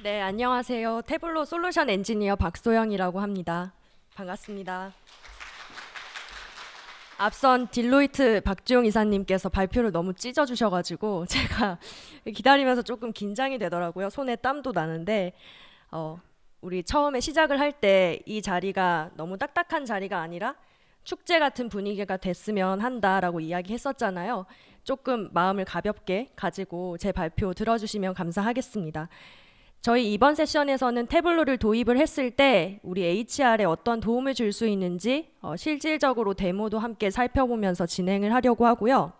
네, 안녕하세요. 태블로 솔루션 엔지니어 박소영이라고 합니다. 반갑습니다. 앞선 딜로이트 박주용 이사님께서 발표를 너무 찢어주셔가지고 제가 기다리면서 조금 긴장이 되더라고요. 손에 땀도 나는데 우리 처음에 시작을 할 때 이 자리가 너무 딱딱한 자리가 아니라 축제 같은 분위기가 됐으면 한다라고 이야기했었잖아요. 조금 마음을 가볍게 가지고 제 발표 들어주시면 감사하겠습니다. 저희 이번 세션에서는 태블로를 도입을 했을 때 우리 HR에 어떤 도움을 줄 수 있는지 실질적으로 데모도 함께 살펴보면서 진행을 하려고 하고요.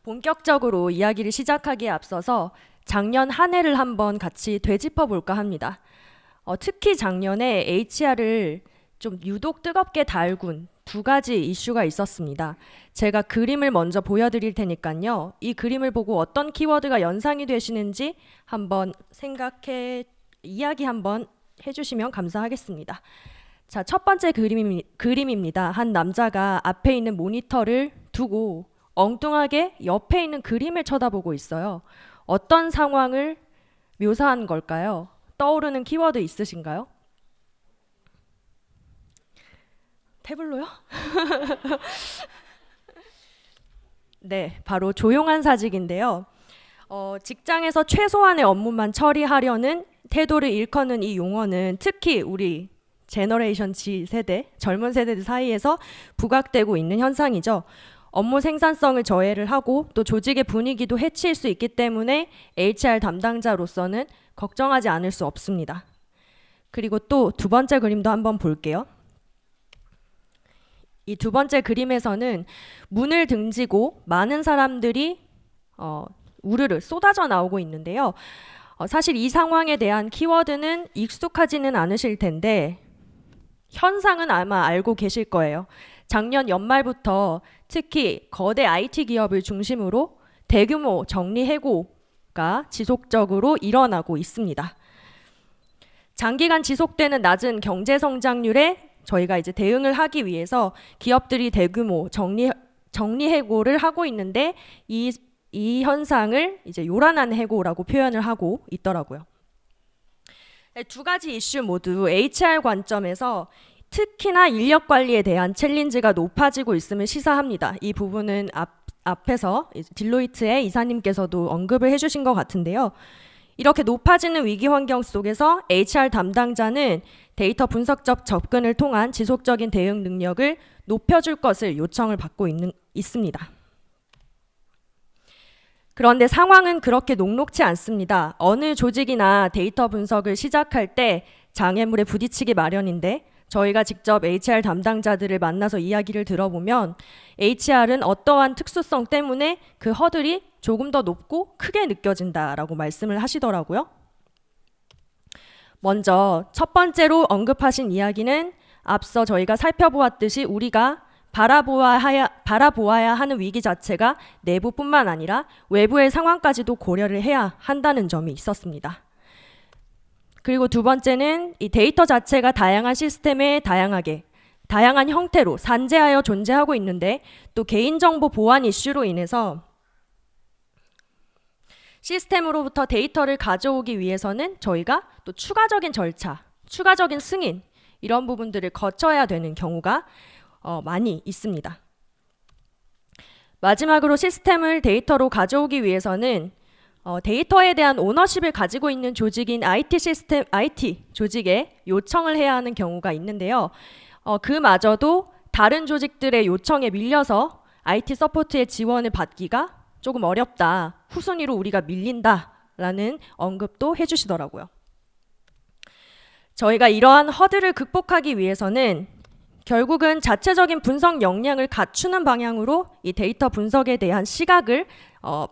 본격적으로 이야기를 시작하기에 앞서서 작년 한 해를 한번 같이 되짚어 볼까 합니다. 특히 작년에 HR을 좀 유독 뜨겁게 달군 두 가지 이슈가 있었습니다. 제가 그림을 먼저 보여드릴 테니까요. 이 그림을 보고 어떤 키워드가 연상이 되시는지 한번 이야기 한번 해주시면 감사하겠습니다. 자, 첫 번째 그림입니다. 한 남자가 앞에 있는 모니터를 두고 엉뚱하게 옆에 있는 그림을 쳐다보고 있어요. 어떤 상황을 묘사한 걸까요? 떠오르는 키워드 있으신가요? 태블로요? 네, 바로 조용한 사직인데요. 직장에서 최소한의 업무만 처리하려는 태도를 일컫는 이 용어는 특히 우리 제너레이션 Z 세대, 젊은 세대들 사이에서 부각되고 있는 현상이죠. 업무 생산성을 저해를 하고 또 조직의 분위기도 해칠 수 있기 때문에 HR 담당자로서는 걱정하지 않을 수 없습니다. 그리고 또 두 번째 그림도 한번 볼게요. 이 두 번째 그림에서는 문을 등지고 많은 사람들이 우르르 쏟아져 나오고 있는데요. 사실 이 상황에 대한 키워드는 익숙하지는 않으실 텐데 현상은 아마 알고 계실 거예요. 작년 연말부터 특히 거대 IT 기업을 중심으로 대규모 정리해고가 지속적으로 일어나고 있습니다. 장기간 지속되는 낮은 경제 성장률에 저희가 이제 대응을 하기 위해서 기업들이 대규모 정리해고를 하고 있는데 이 현상을 이제 요란한 해고라고 표현을 하고 있더라고요. 두 가지 이슈 모두 HR 관점에서 특히나 인력 관리에 대한 챌린지가 높아지고 있음을 시사합니다. 이 부분은 앞에서 딜로이트의 이사님께서도 언급을 해주신 것 같은데요. 이렇게 높아지는 위기 환경 속에서 HR 담당자는 데이터 분석적 접근을 통한 지속적인 대응 능력을 높여줄 것을 요청을 받고 있습니다. 그런데 상황은 그렇게 녹록치 않습니다. 어느 조직이나 데이터 분석을 시작할 때 장애물에 부딪히기 마련인데 저희가 직접 HR 담당자들을 만나서 이야기를 들어보면 HR은 어떠한 특수성 때문에 그 허들이 조금 더 높고 크게 느껴진다라고 말씀을 하시더라고요. 먼저 첫 번째로 언급하신 이야기는 앞서 저희가 살펴보았듯이 우리가 바라보아야 하는 위기 자체가 내부뿐만 아니라 외부의 상황까지도 고려를 해야 한다는 점이 있었습니다. 그리고 두 번째는 이 데이터 자체가 다양한 시스템에 다양한 형태로 산재하여 존재하고 있는데 또 개인정보 보안 이슈로 인해서 시스템으로부터 데이터를 가져오기 위해서는 저희가 또 추가적인 절차, 추가적인 승인 이런 부분들을 거쳐야 되는 경우가 많이 있습니다. 마지막으로 시스템을 데이터로 가져오기 위해서는 데이터에 대한 오너십을 가지고 있는 조직인 IT 조직에 요청을 해야 하는 경우가 있는데요. 그마저도 다른 조직들의 요청에 밀려서 IT 서포트의 지원을 받기가 조금 어렵다. 후순위로 우리가 밀린다라는 언급도 해주시더라고요. 저희가 이러한 허들을 극복하기 위해서는 결국은 자체적인 분석 역량을 갖추는 방향으로 이 데이터 분석에 대한 시각을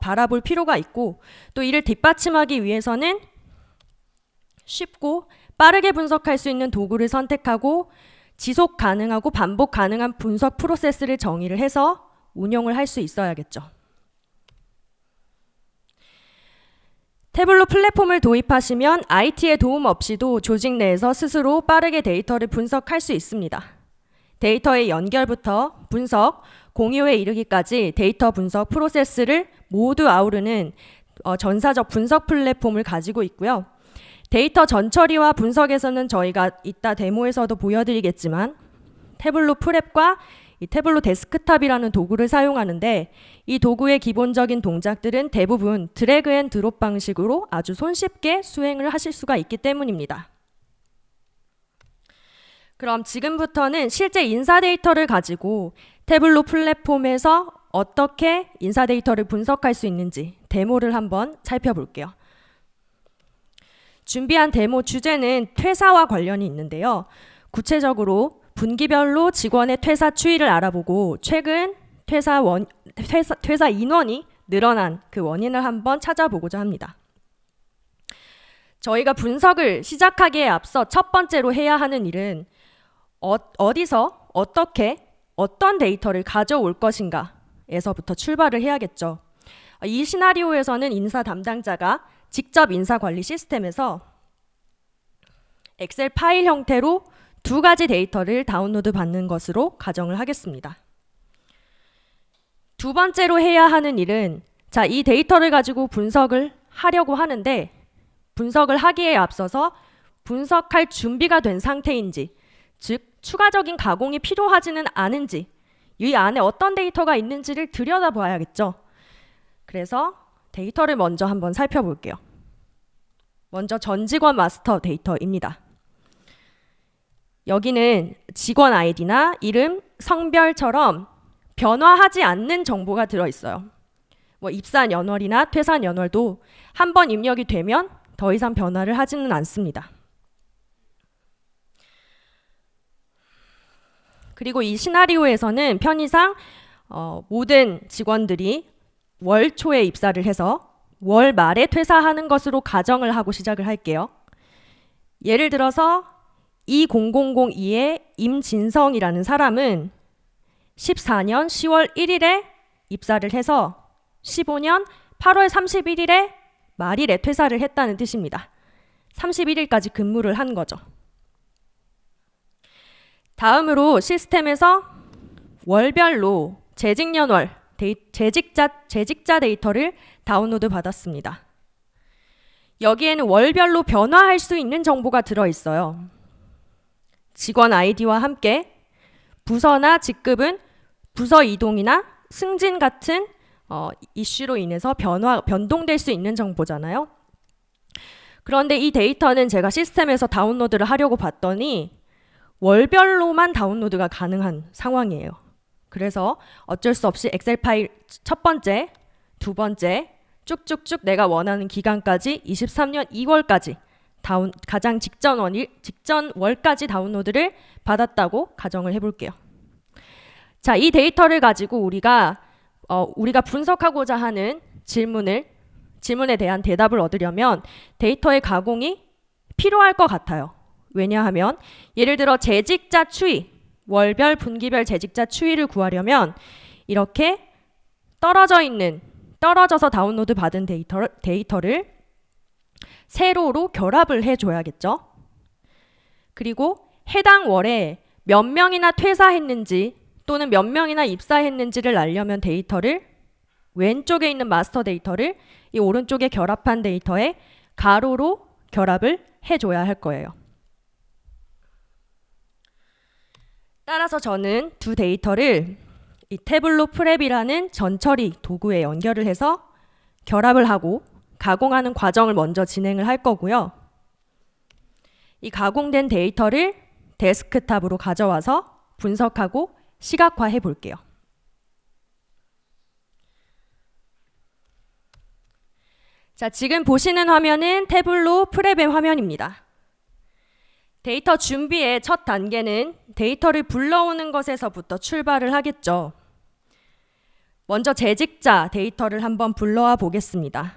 바라볼 필요가 있고 또 이를 뒷받침하기 위해서는 쉽고 빠르게 분석할 수 있는 도구를 선택하고 지속 가능하고 반복 가능한 분석 프로세스를 정의를 해서 운용을 할 수 있어야겠죠. 태블로 플랫폼을 도입하시면 IT의 도움 없이도 조직 내에서 스스로 빠르게 데이터를 분석할 수 있습니다. 데이터의 연결부터 분석, 공유에 이르기까지 데이터 분석 프로세스를 모두 아우르는 전사적 분석 플랫폼을 가지고 있고요. 데이터 전처리와 분석에서는 저희가 이따 데모에서도 보여드리겠지만 태블로 프랩과 이 태블로 데스크탑이라는 도구를 사용하는데 이 도구의 기본적인 동작들은 대부분 드래그 앤 드롭 방식으로 아주 손쉽게 수행을 하실 수가 있기 때문입니다. 그럼 지금부터는 실제 인사 데이터를 가지고 태블로 플랫폼에서 어떻게 인사 데이터를 분석할 수 있는지 데모를 한번 살펴볼게요. 준비한 데모 주제는 퇴사와 관련이 있는데요. 구체적으로 분기별로 직원의 퇴사 추이를 알아보고 최근 퇴사 인원이 늘어난 그 원인을 한번 찾아보고자 합니다. 저희가 분석을 시작하기에 앞서 첫 번째로 해야 하는 일은 어디서 어떻게 어떤 데이터를 가져올 것인가에서부터 출발을 해야겠죠. 이 시나리오에서는 인사 담당자가 직접 인사 관리 시스템에서 엑셀 파일 형태로 두 가지 데이터를 다운로드 받는 것으로 가정을 하겠습니다. 두 번째로 해야 하는 일은 이 데이터를 가지고 분석을 하려고 하는데 분석을 하기에 앞서서 분석할 준비가 된 상태인지, 즉 추가적인 가공이 필요하지는 않은지, 이 안에 어떤 데이터가 있는지를 들여다봐야겠죠. 그래서 데이터를 먼저 한번 살펴볼게요. 먼저 전 직원 마스터 데이터입니다. 여기는 직원 아이디나 이름, 성별처럼 변화하지 않는 정보가 들어있어요. 입사 연월이나 퇴사 연월도 한번 입력이 되면 더 이상 변화를 하지는 않습니다. 그리고 이 시나리오에서는 편의상 모든 직원들이 월 초에 입사를 해서 월 말에 퇴사하는 것으로 가정을 하고 시작을 할게요. 예를 들어서 2002의 임진성이라는 사람은 14년 10월 1일에 입사를 해서 15년 8월 31일에 말일에 퇴사를 했다는 뜻입니다. 31일까지 근무를 한 거죠. 다음으로 시스템에서 월별로 재직연월, 재직자 데이터를 다운로드 받았습니다. 여기에는 월별로 변화할 수 있는 정보가 들어있어요. 직원 아이디와 함께 부서나 직급은 부서 이동이나 승진 같은 이슈로 인해서 변동될 수 있는 정보잖아요. 그런데 이 데이터는 제가 시스템에서 다운로드를 하려고 봤더니 월별로만 다운로드가 가능한 상황이에요. 그래서 어쩔 수 없이 엑셀 파일 첫 번째, 두 번째 쭉쭉쭉 내가 원하는 기간까지 23년 2월까지 가장 직전 월까지 다운로드를 받았다고 가정을 해볼게요. 이 데이터를 가지고 우리가 분석하고자 하는 질문에 대한 대답을 얻으려면 데이터의 가공이 필요할 것 같아요. 왜냐하면 예를 들어 재직자 추이, 월별, 분기별 재직자 추이를 구하려면 이렇게 떨어져서 다운로드 받은 데이터를 세로로 결합을 해줘야겠죠. 그리고 해당 월에 몇 명이나 퇴사했는지 또는 몇 명이나 입사했는지를 알려면 데이터를 왼쪽에 있는 마스터 데이터를 이 오른쪽에 결합한 데이터에 가로로 결합을 해줘야 할 거예요. 따라서 저는 두 데이터를 이 태블로 프랩이라는 전처리 도구에 연결을 해서 결합을 하고 가공하는 과정을 먼저 진행을 할 거고요. 이 가공된 데이터를 데스크탑으로 가져와서 분석하고 시각화해 볼게요. 지금 보시는 화면은 태블로 프랩의 화면입니다. 데이터 준비의 첫 단계는 데이터를 불러오는 것에서부터 출발을 하겠죠. 먼저 재직자 데이터를 한번 불러와 보겠습니다.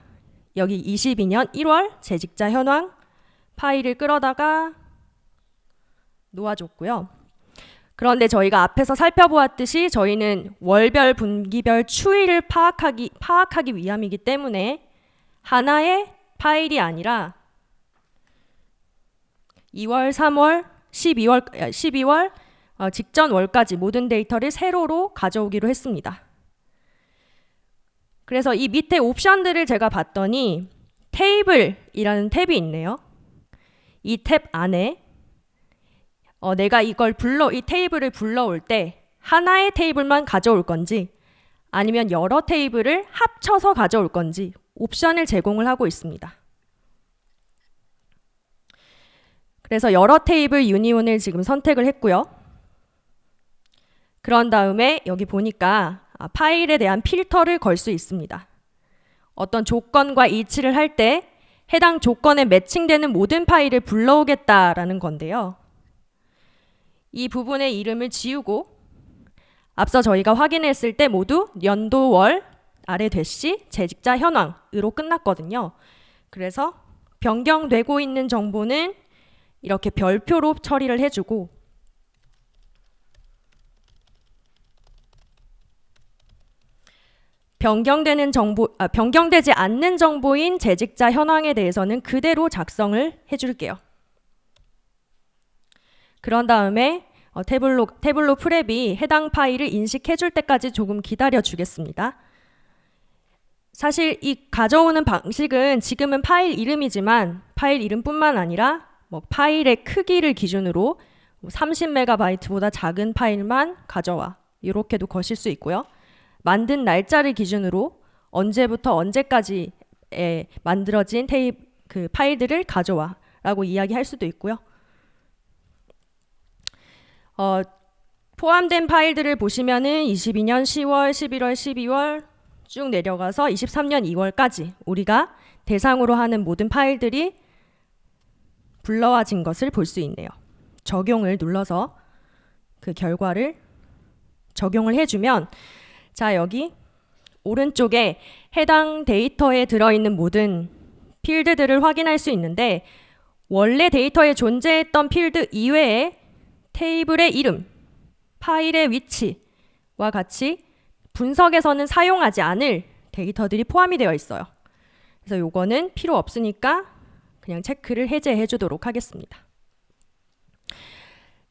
여기 22년 1월 재직자 현황 파일을 끌어다가 놓아줬고요. 그런데 저희가 앞에서 살펴보았듯이 저희는 월별, 분기별 추이를 파악하기 위함이기 때문에 하나의 파일이 아니라 2월, 3월, 12월 직전 월까지 모든 데이터를 세로로 가져오기로 했습니다. 그래서 이 밑에 옵션들을 제가 봤더니 테이블이라는 탭이 있네요. 이 탭 안에 내가 이 테이블을 불러올 때 하나의 테이블만 가져올 건지 아니면 여러 테이블을 합쳐서 가져올 건지 옵션을 제공을 하고 있습니다. 그래서 여러 테이블 유니온을 지금 선택을 했고요. 그런 다음에 여기 보니까 파일에 대한 필터를 걸 수 있습니다. 어떤 조건과 일치를 할 때 해당 조건에 매칭되는 모든 파일을 불러오겠다라는 건데요. 이 부분의 이름을 지우고 앞서 저희가 확인했을 때 모두 연도, 월, 아래 대시, 재직자 현황으로 끝났거든요. 그래서 변경되고 있는 정보는 이렇게 별표로 처리를 해주고 변경되지 않는 정보인 재직자 현황에 대해서는 그대로 작성을 해줄게요. 그런 다음에 태블로 프랩이 해당 파일을 인식해줄 때까지 조금 기다려 주겠습니다. 사실 이 가져오는 방식은 지금은 파일 이름이지만 파일 이름뿐만 아니라 파일의 크기를 기준으로 30MB보다 작은 파일만 가져와 이렇게도 거실 수 있고요. 만든 날짜를 기준으로 언제부터 언제까지에 만들어진 그 파일들을 가져와 라고 이야기할 수도 있고요. 포함된 파일들을 보시면은 22년 10월, 11월, 12월 쭉 내려가서 23년 2월까지 우리가 대상으로 하는 모든 파일들이 불러와진 것을 볼 수 있네요. 적용을 눌러서 그 결과를 적용을 해주면 자, 여기 오른쪽에 해당 데이터에 들어있는 모든 필드들을 확인할 수 있는데 원래 데이터에 존재했던 필드 이외에 테이블의 이름, 파일의 위치와 같이 분석에서는 사용하지 않을 데이터들이 포함이 되어 있어요. 그래서 요거는 필요 없으니까 그냥 체크를 해제해 주도록 하겠습니다.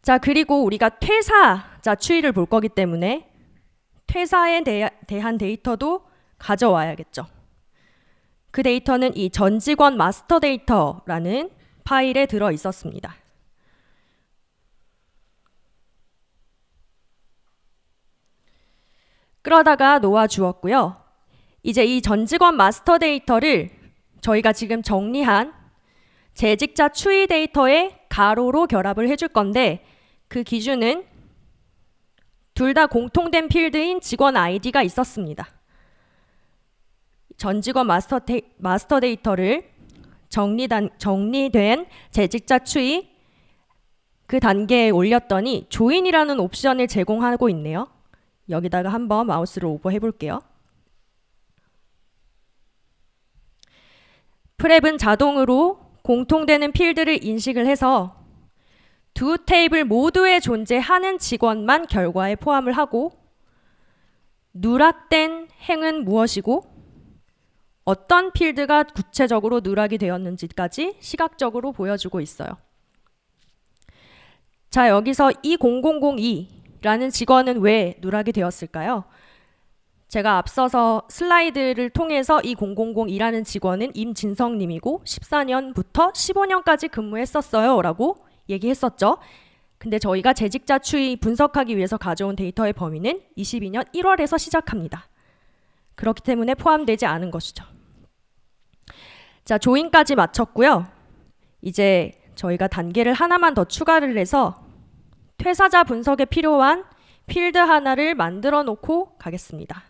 자, 그리고 우리가 퇴사자 추이를 볼 거기 때문에 퇴사에 대한 데이터도 가져와야겠죠. 그 데이터는 이 전 직원 마스터 데이터라는 파일에 들어 있었습니다. 그러다가 놓아 주었고요. 이제 이 전 직원 마스터 데이터를 저희가 지금 정리한 재직자 추이 데이터에 가로로 결합을 해줄 건데 그 기준은 둘 다 공통된 필드인 직원 아이디가 있었습니다. 전 직원 마스터 데이터를 정리된 재직자 추이 그 단계에 올렸더니 조인이라는 옵션을 제공하고 있네요. 여기다가 한번 마우스를 오버해 볼게요. 프랩은 자동으로 공통되는 필드를 인식을 해서 두 테이블 모두에 존재하는 직원만 결과에 포함을 하고 누락된 행은 무엇이고 어떤 필드가 구체적으로 누락이 되었는지까지 시각적으로 보여주고 있어요. 자, 여기서 20002라는 직원은 왜 누락이 되었을까요? 제가 앞서서 슬라이드를 통해서 20002라는 직원은 임진성님이고 14년부터 15년까지 근무했었어요 라고 얘기했었죠. 근데 저희가 재직자 추이 분석하기 위해서 가져온 데이터의 범위는 22년 1월에서 시작합니다. 그렇기 때문에 포함되지 않은 것이죠. 자, 조인까지 마쳤고요. 이제 저희가 단계를 하나만 더 추가를 해서 퇴사자 분석에 필요한 필드 하나를 만들어 놓고 가겠습니다.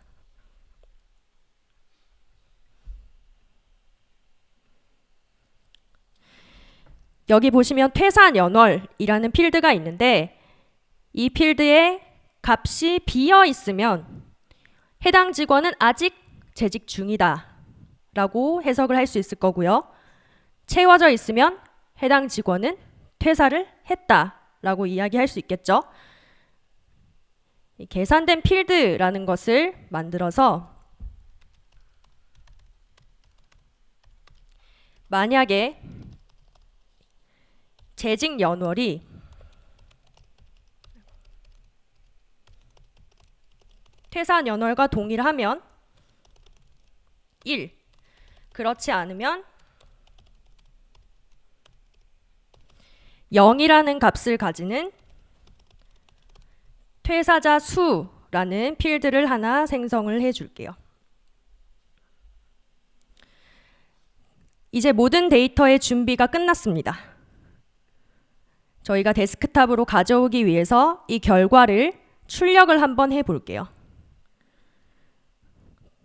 여기 보시면 퇴사 연월이라는 필드가 있는데 이 필드에 값이 비어 있으면 해당 직원은 아직 재직 중이다 라고 해석을 할 수 있을 거고요. 채워져 있으면 해당 직원은 퇴사를 했다 라고 이야기할 수 있겠죠. 계산된 필드라는 것을 만들어서 만약에 재직 연월이 퇴사 연월과 동일하면 1. 그렇지 않으면 0이라는 값을 가지는 퇴사자 수라는 필드를 하나 생성을 해줄게요. 이제 모든 데이터의 준비가 끝났습니다. 저희가 데스크탑으로 가져오기 위해서 이 결과를 출력을 한번 해볼게요.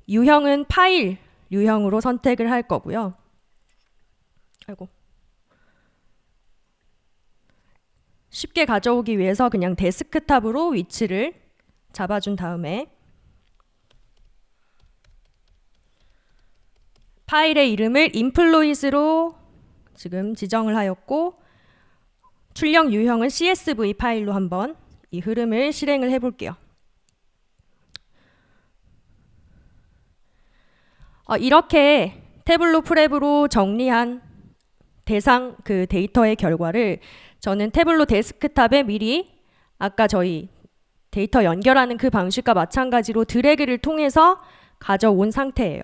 유형은 파일 유형으로 선택을 할 거고요. 쉽게 가져오기 위해서 그냥 데스크탑으로 위치를 잡아준 다음에 파일의 이름을 employees로 지금 지정을 하였고 출력 유형은 CSV 파일로 한번 이 흐름을 실행을 해볼게요. 이렇게 태블로 프랩으로 정리한 대상 그 데이터의 결과를 저는 태블로 데스크탑에 미리 아까 저희 데이터 연결하는 그 방식과 마찬가지로 드래그를 통해서 가져온 상태예요.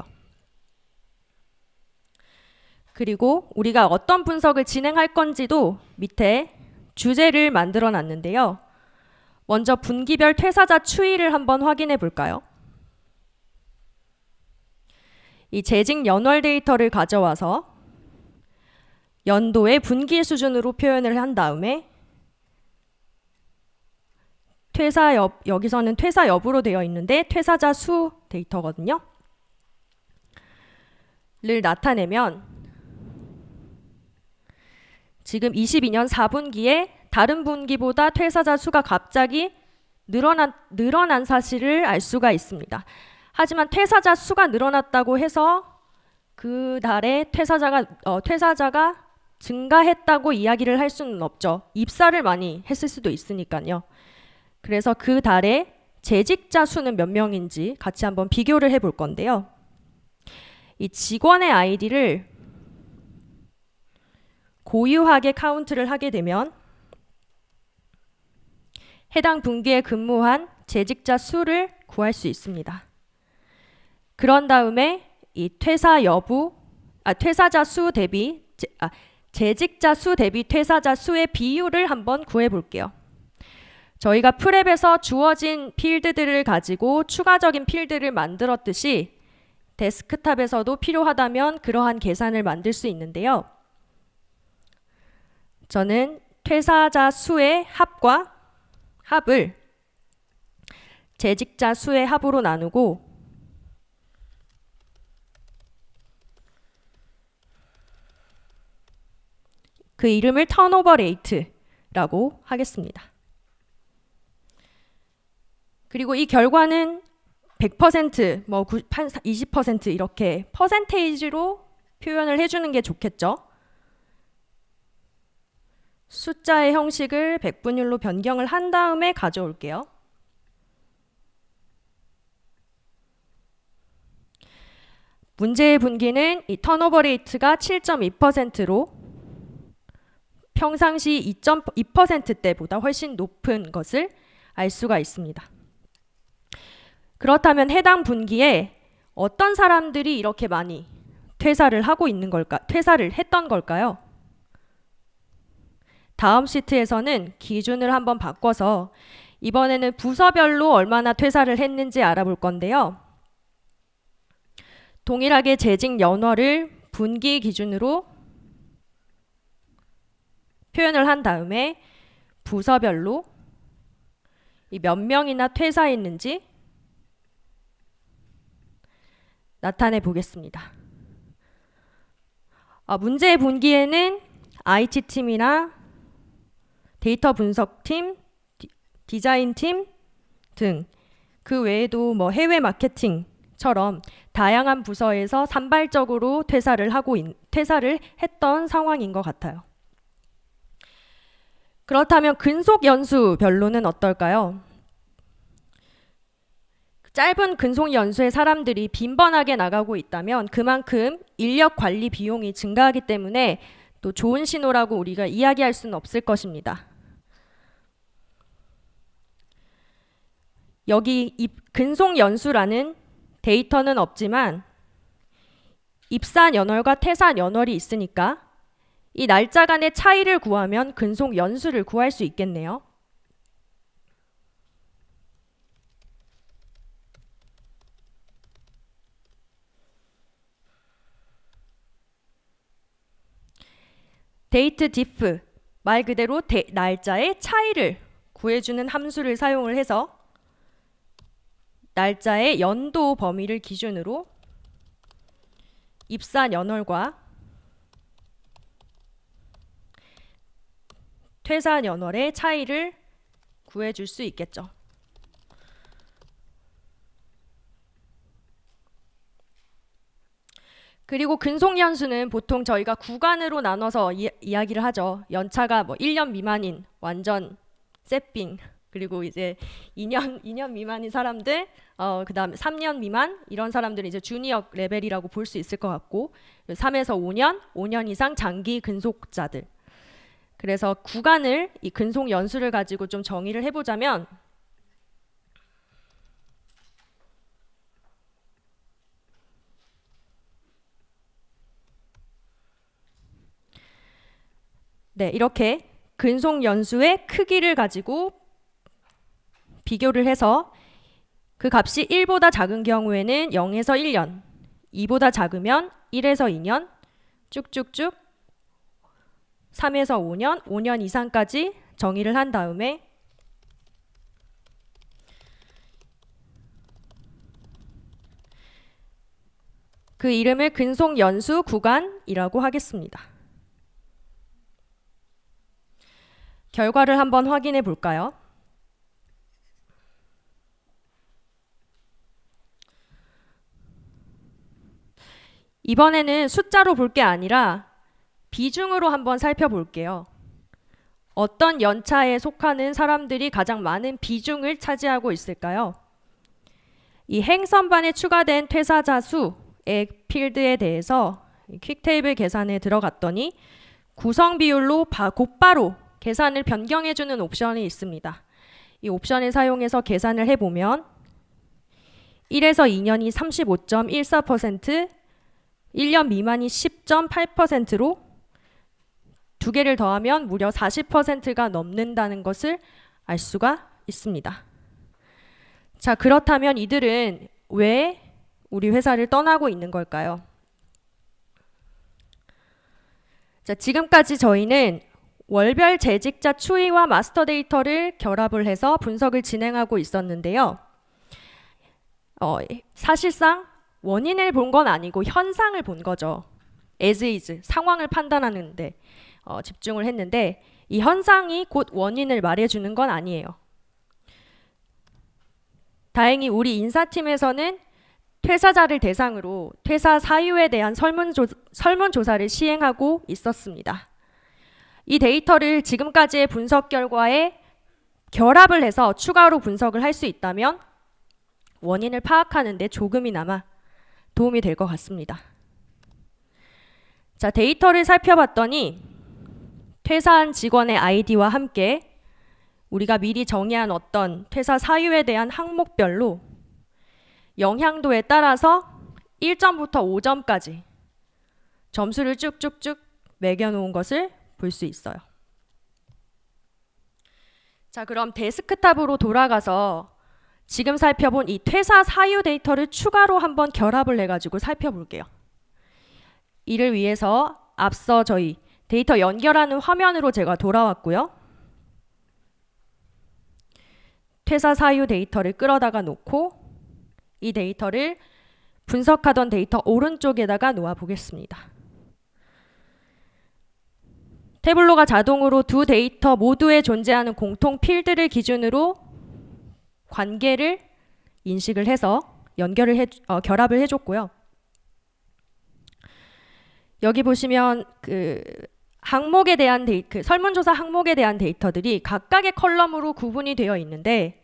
그리고 우리가 어떤 분석을 진행할 건지도 밑에 주제를 만들어 놨는데요. 먼저 분기별 퇴사자 추이를 한번 확인해 볼까요? 이 재직 연월 데이터를 가져와서 연도의 분기 수준으로 표현을 한 다음에 여기서는 퇴사 여부로 되어 있는데 퇴사자 수 데이터거든요. 를 나타내면 지금 22년 4분기에 다른 분기보다 퇴사자 수가 갑자기 늘어난 사실을 알 수가 있습니다. 하지만 퇴사자 수가 늘어났다고 해서 그 달에 퇴사자가 증가했다고 이야기를 할 수는 없죠. 입사를 많이 했을 수도 있으니까요. 그래서 그 달에 재직자 수는 몇 명인지 같이 한번 비교를 해볼 건데요. 이 직원의 아이디를 고유하게 카운트를 하게 되면 해당 분기에 근무한 재직자 수를 구할 수 있습니다. 그런 다음에 이 퇴사자 수 대비 재직자 수 대비 퇴사자 수의 비율을 한번 구해 볼게요. 저희가 프랩에서 주어진 필드들을 가지고 추가적인 필드를 만들었듯이 데스크탑에서도 필요하다면 그러한 계산을 만들 수 있는데요. 저는 퇴사자 수의 합을 재직자 수의 합으로 나누고 그 이름을 턴오버 레이트라고 하겠습니다. 그리고 이 결과는 100%, 20% 이렇게 퍼센테이지로 표현을 해주는 게 좋겠죠. 숫자의 형식을 백분율로 변경을 한 다음에 가져올게요. 문제의 분기는 이 턴오버 레이트가 7.2%로 평상시 2.2%대보다 훨씬 높은 것을 알 수가 있습니다. 그렇다면 해당 분기에 어떤 사람들이 이렇게 많이 퇴사를 했던 걸까요? 다음 시트에서는 기준을 한번 바꿔서 이번에는 부서별로 얼마나 퇴사를 했는지 알아볼 건데요. 동일하게 재직 연월을 분기 기준으로 표현을 한 다음에 부서별로 몇 명이나 퇴사했는지 나타내 보겠습니다. 문제의 분기에는 IT팀이나 데이터 분석팀, 디자인팀 등 그 외에도 해외 마케팅처럼 다양한 부서에서 산발적으로 퇴사를 했던 상황인 것 같아요. 그렇다면 근속 연수별로는 어떨까요? 짧은 근속 연수의 사람들이 빈번하게 나가고 있다면 그만큼 인력 관리 비용이 증가하기 때문에 또 좋은 신호라고 우리가 이야기할 수는 없을 것입니다. 여기 이 근속 연수라는 데이터는 없지만 입산 연월과 퇴산 연월이 있으니까 이 날짜 간의 차이를 구하면 근속 연수를 구할 수 있겠네요. 데이트 디프, 말 그대로 날짜의 차이를 구해주는 함수를 사용을 해서 날짜의 연도 범위를 기준으로 입산 연월과 퇴산 연월의 차이를 구해줄 수 있겠죠. 그리고 근속연수는 보통 저희가 구간으로 나눠서 이야기를 하죠. 연차가 뭐 1년 미만인 완전 쎄삥, 그리고 이제 2년 미만인 사람들, 그다음에 3년 미만 이런 사람들은 이제 주니어 레벨이라고 볼 수 있을 것 같고, 3에서 5년 이상 장기 근속자들. 그래서 구간을 이 근속 연수를 가지고 좀 정의를 해보자면 네, 이렇게 근속 연수의 크기를 가지고 비교를 해서 그 값이 1보다 작은 경우에는 0에서 1년, 2보다 작으면 1에서 2년, 쭉쭉쭉 3에서 5년, 5년 이상까지 정의를 한 다음에 그 이름을 근속 연수 구간이라고 하겠습니다. 결과를 한번 확인해 볼까요? 이번에는 숫자로 볼 게 아니라 비중으로 한번 살펴볼게요. 어떤 연차에 속하는 사람들이 가장 많은 비중을 차지하고 있을까요? 이 행선반에 추가된 퇴사자 수의 필드에 대해서 퀵테이블 계산에 들어갔더니 구성 비율로 곧바로 계산을 변경해주는 옵션이 있습니다. 이 옵션을 사용해서 계산을 해보면 1에서 2년이 35.14%, 1년 미만이 10.8%로 두 개를 더하면 무려 40%가 넘는다는 것을 알 수가 있습니다. 자, 그렇다면 이들은 왜 우리 회사를 떠나고 있는 걸까요? 자, 지금까지 저희는 월별 재직자 추이와 마스터 데이터를 결합을 해서 분석을 진행하고 있었는데요. 사실상 원인을 본 건 아니고 현상을 본 거죠. as is, 상황을 판단하는데 집중을 했는데 이 현상이 곧 원인을 말해주는 건 아니에요. 다행히 우리 인사팀에서는 퇴사자를 대상으로 퇴사 사유에 대한 설문조사를 시행하고 있었습니다. 이 데이터를 지금까지의 분석 결과에 결합을 해서 추가로 분석을 할 수 있다면 원인을 파악하는 데 조금이나마 도움이 될 것 같습니다. 자, 데이터를 살펴봤더니 퇴사한 직원의 아이디와 함께 우리가 미리 정의한 어떤 퇴사 사유에 대한 항목별로 영향도에 따라서 1점부터 5점까지 점수를 쭉쭉쭉 매겨놓은 것을 볼 수 있어요. 자, 그럼 데스크탑으로 돌아가서 지금 살펴본 이 퇴사 사유 데이터를 추가로 한번 결합을 해가지고 살펴볼게요. 이를 위해서 앞서 저희 데이터 연결하는 화면으로 제가 돌아왔고요. 퇴사 사유 데이터를 끌어다가 놓고 이 데이터를 분석하던 데이터 오른쪽에다가 놓아 보겠습니다. 태블로가 자동으로 두 데이터 모두에 존재하는 공통 필드를 기준으로 관계를 인식을 해서 결합을 해줬고요. 여기 보시면 그 항목에 대한 설문조사 항목에 대한 데이터들이 각각의 컬럼으로 구분이 되어 있는데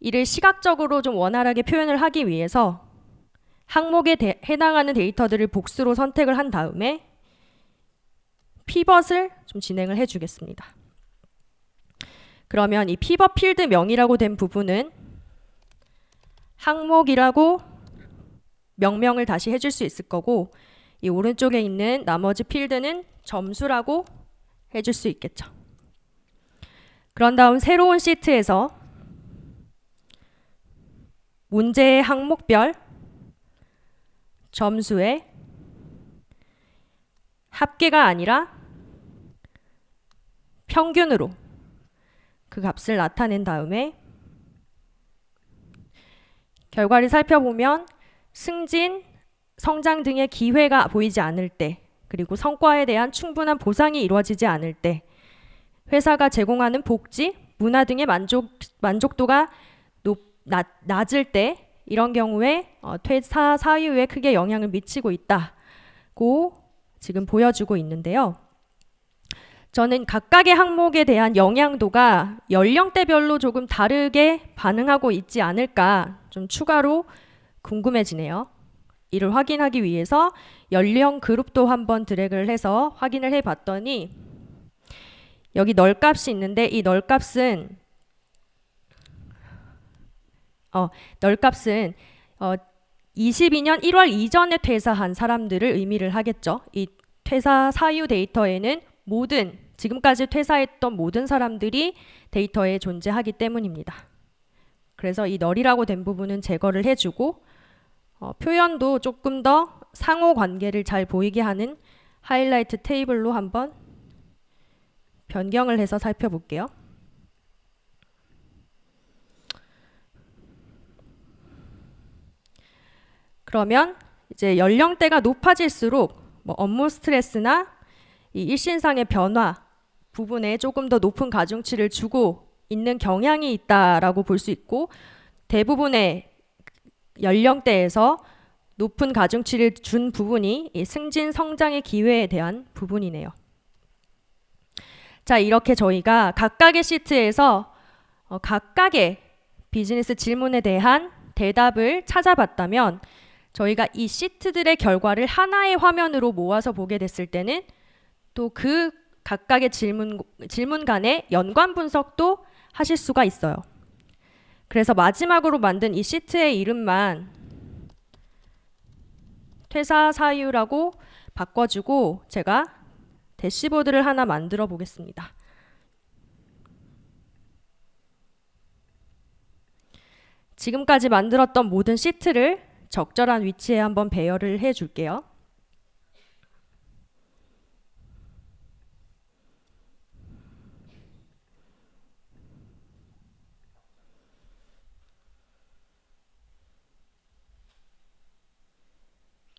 이를 시각적으로 좀 원활하게 표현을 하기 위해서 항목에 해당하는 데이터들을 복수로 선택을 한 다음에 피벗을 좀 진행을 해주겠습니다. 그러면 이 피벗 필드 명이라고 된 부분은 항목이라고 명명을 다시 해줄 수 있을 거고 이 오른쪽에 있는 나머지 필드는 점수라고 해줄 수 있겠죠. 그런 다음 새로운 시트에서 문제의 항목별 점수에 합계가 아니라 평균으로 그 값을 나타낸 다음에 결과를 살펴보면 승진, 성장 등의 기회가 보이지 않을 때, 그리고 성과에 대한 충분한 보상이 이루어지지 않을 때, 회사가 제공하는 복지, 문화 등의 만족도가 낮을 때, 이런 경우에 퇴사 사유에 크게 영향을 미치고 있다고 지금 보여주고 있는데요. 저는 각각의 항목에 대한 영향도가 연령대별로 조금 다르게 반응하고 있지 않을까 좀 추가로 궁금해지네요. 이를 확인하기 위해서 연령 그룹도 한번 드래그를 해서 확인을 해봤더니 여기 널값이 있는데 이 널값은 22년 1월 이전에 퇴사한 사람들을 의미를 하겠죠. 이 퇴사 사유 데이터에는 지금까지 퇴사했던 모든 사람들이 데이터에 존재하기 때문입니다. 그래서 이 널이라고 된 부분은 제거를 해주고 표현도 조금 더 상호 관계를 잘 보이게 하는 하이라이트 테이블로 한번 변경을 해서 살펴볼게요. 그러면 이제 연령대가 높아질수록 업무 스트레스나 이 일신상의 변화 부분에 조금 더 높은 가중치를 주고 있는 경향이 있다라고 볼 수 있고, 대부분의 연령대에서 높은 가중치를 준 부분이 이 승진 성장의 기회에 대한 부분이네요. 자, 이렇게 저희가 각각의 시트에서 각각의 비즈니스 질문에 대한 대답을 찾아봤다면, 저희가 이 시트들의 결과를 하나의 화면으로 모아서 보게 됐을 때는 또 그 각각의 질문 간의 연관 분석도 하실 수가 있어요. 그래서 마지막으로 만든 이 시트의 이름만 퇴사 사유라고 바꿔주고 제가 대시보드를 하나 만들어 보겠습니다. 지금까지 만들었던 모든 시트를 적절한 위치에 한번 배열을 해 줄게요.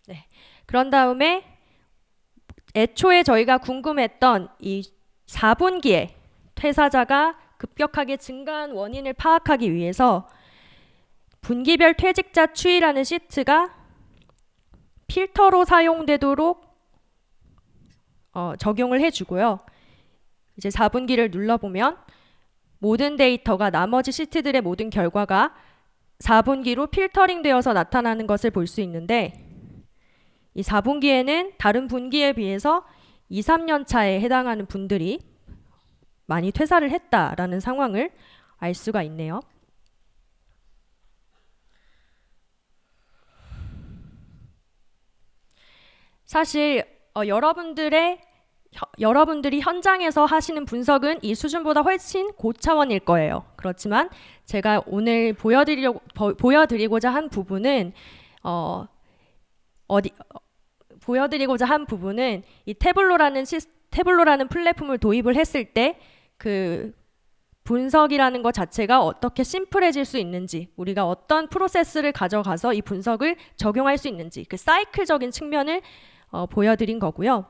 네. 그런 다음에 애초에 저희가 궁금했던 이 4분기에 퇴사자가 급격하게 증가한 원인을 파악하기 위해서 분기별 퇴직자 추이라는 시트가 필터로 사용되도록 적용을 해주고요. 이제 4분기를 눌러보면 모든 데이터가 나머지 시트들의 모든 결과가 4분기로 필터링 되어서 나타나는 것을 볼 수 있는데, 이 4분기에는 다른 분기에 비해서 2, 3년 차에 해당하는 분들이 많이 퇴사를 했다라는 상황을 알 수가 있네요. 사실 여러분들이 현장에서 하시는 분석은 이 수준보다 훨씬 고차원일 거예요. 그렇지만 제가 오늘 보여드리고자 한 부분은 이 태블로라는 플랫폼을 도입을 했을 때 그 분석이라는 것 자체가 어떻게 심플해질 수 있는지, 우리가 어떤 프로세스를 가져가서 이 분석을 적용할 수 있는지, 그 사이클적인 측면을 보여드린 거고요.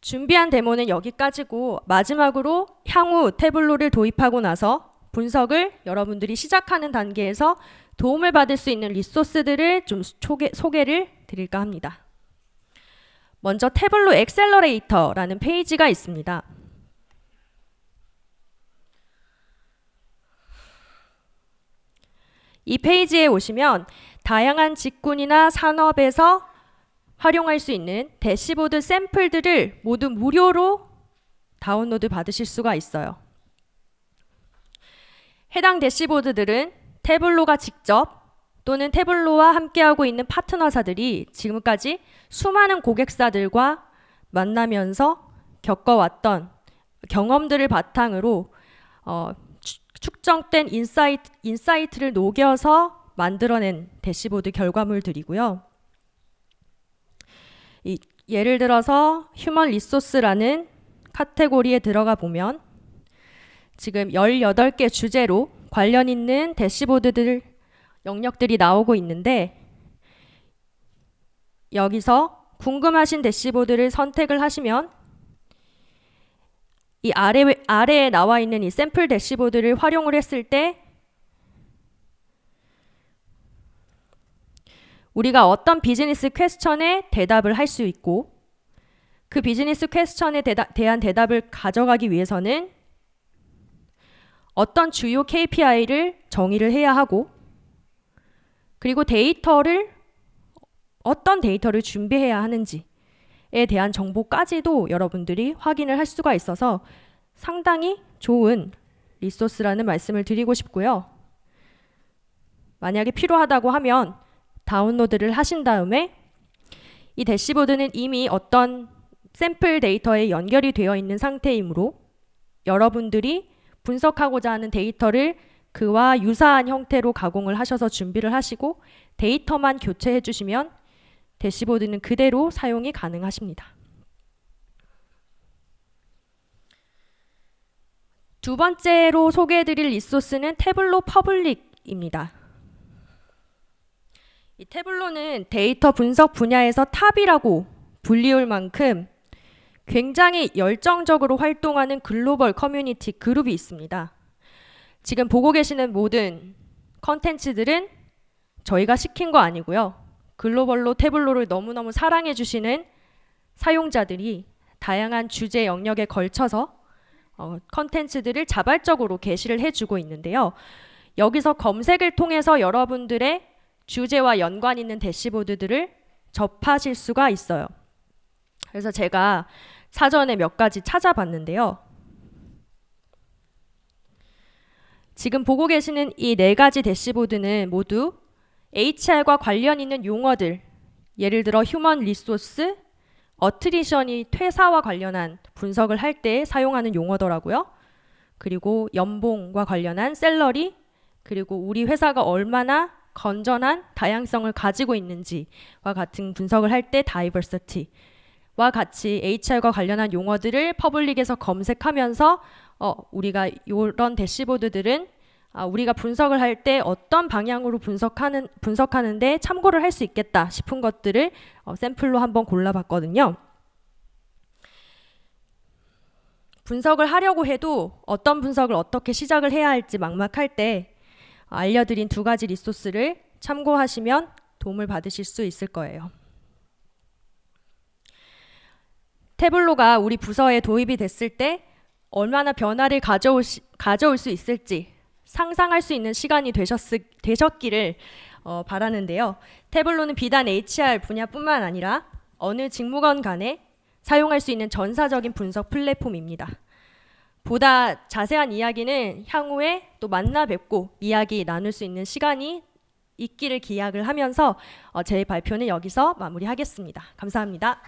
준비한 데모는 여기까지고, 마지막으로 향후 태블로를 도입하고 나서 분석을 여러분들이 시작하는 단계에서 도움을 받을 수 있는 리소스들을 좀 소개를 드릴까 합니다. 먼저 태블로 엑셀러레이터라는 페이지가 있습니다. 이 페이지에 오시면 다양한 직군이나 산업에서 활용할 수 있는 대시보드 샘플들을 모두 무료로 다운로드 받으실 수가 있어요. 해당 대시보드들은 태블로가 직접 또는 태블로와 함께하고 있는 파트너사들이 지금까지 수많은 고객사들과 만나면서 겪어왔던 경험들을 바탕으로 축적된 인사이트를 녹여서 만들어낸 대시보드 결과물들이고요. 예를 들어서 휴먼 리소스라는 카테고리에 들어가 보면 지금 18개 주제로 관련 있는 대시보드들 영역들이 나오고 있는데, 여기서 궁금하신 대시보드를 선택을 하시면 이 아래에 나와 있는 이 샘플 대시보드를 활용을 했을 때 우리가 어떤 비즈니스 퀘스천에 대답을 할 수 있고, 그 비즈니스 퀘스천에 대한 대답을 가져가기 위해서는 어떤 주요 KPI를 정의를 해야 하고, 그리고 어떤 데이터를 준비해야 하는지에 대한 정보까지도 여러분들이 확인을 할 수가 있어서 상당히 좋은 리소스라는 말씀을 드리고 싶고요. 만약에 필요하다고 하면 다운로드를 하신 다음에 이 대시보드는 이미 어떤 샘플 데이터에 연결이 되어 있는 상태이므로 여러분들이 분석하고자 하는 데이터를 그와 유사한 형태로 가공을 하셔서 준비를 하시고 데이터만 교체해 주시면 대시보드는 그대로 사용이 가능하십니다. 두 번째로 소개해 드릴 리소스는 태블로 퍼블릭입니다. 이 태블로는 데이터 분석 분야에서 탑이라고 불리울 만큼 굉장히 열정적으로 활동하는 글로벌 커뮤니티 그룹이 있습니다. 지금 보고 계시는 모든 컨텐츠들은 저희가 시킨 거 아니고요. 글로벌로 태블로를 너무너무 사랑해 주시는 사용자들이 다양한 주제 영역에 걸쳐서 컨텐츠들을 자발적으로 게시를 해주고 있는데요. 여기서 검색을 통해서 여러분들의 주제와 연관 있는 대시보드들을 접하실 수가 있어요. 그래서 제가 사전에 몇 가지 찾아봤는데요. 지금 보고 계시는 이 4가지 대시보드는 모두 HR과 관련 있는 용어들, 예를 들어 휴먼 리소스, 어트리션이 퇴사와 관련한 분석을 할 때 사용하는 용어더라고요. 그리고 연봉과 관련한 셀러리, 그리고 우리 회사가 얼마나 건전한 다양성을 가지고 있는지와 같은 분석을 할 때 다이버시티와 같이 HR과 관련한 용어들을 퍼블릭에서 검색하면서 우리가 이런 대시보드들은 우리가 분석을 할 때 어떤 방향으로 분석하는데 참고를 할 수 있겠다 싶은 것들을 샘플로 한번 골라봤거든요. 분석을 하려고 해도 어떤 분석을 어떻게 시작을 해야 할지 막막할 때 알려드린 2가지 리소스를 참고하시면 도움을 받으실 수 있을 거예요. 태블로가 우리 부서에 도입이 됐을 때 얼마나 변화를 가져올 수 있을지 상상할 수 있는 시간이 되셨기를 바라는데요. 태블로는 비단 HR 분야뿐만 아니라 어느 직무건 간에 사용할 수 있는 전사적인 분석 플랫폼입니다. 보다 자세한 이야기는 향후에 또 만나 뵙고 이야기 나눌 수 있는 시간이 있기를 기약을 하면서 제 발표는 여기서 마무리하겠습니다. 감사합니다.